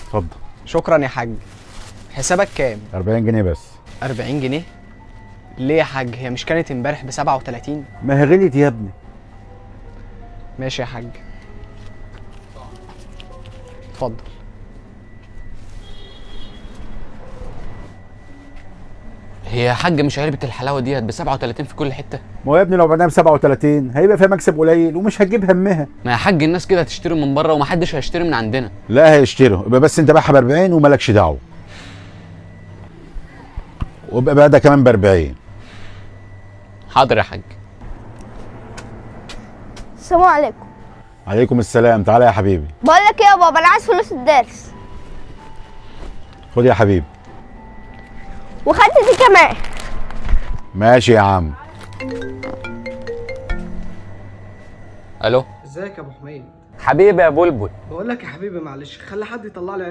اتفضل. شكرا يا حاج. حسابك كام؟ 40 جنيه بس. 40 جنيه؟ ليه يا حاج؟ هي مش كانت امبارح ب 37؟ ما هي غليت يا ابني. ماشي يا حاج. اتفضل. هي يا حاج مش علبة الحلاوة ديت ب 37 في كل حتة؟ ما هو يا ابني لو بعناها ب 37 هيبقى فيها مكسب قليل ومش هتجيب همها. ما يا حاج الناس كده هتشتري من بره ومحدش هيشتري من عندنا. لا هيشتروا، يبقى بس انت باعها ب 40 ومالكش دعوه. وابقى بقى ده كمان ب 40. حاضر يا حاج. السلام عليكم. عليكم السلام. تعالى يا حبيبي. بقول لك ايه يا بابا، انا عايز فلوس الدرس. خد يا حبيبي. وخدت دي كمان. ماشي يا عم. الو. ازيك يا ابو حميد؟ حبيبي يا بلبل. بقول لك يا حبيبي معلش خلي حد يطلع لي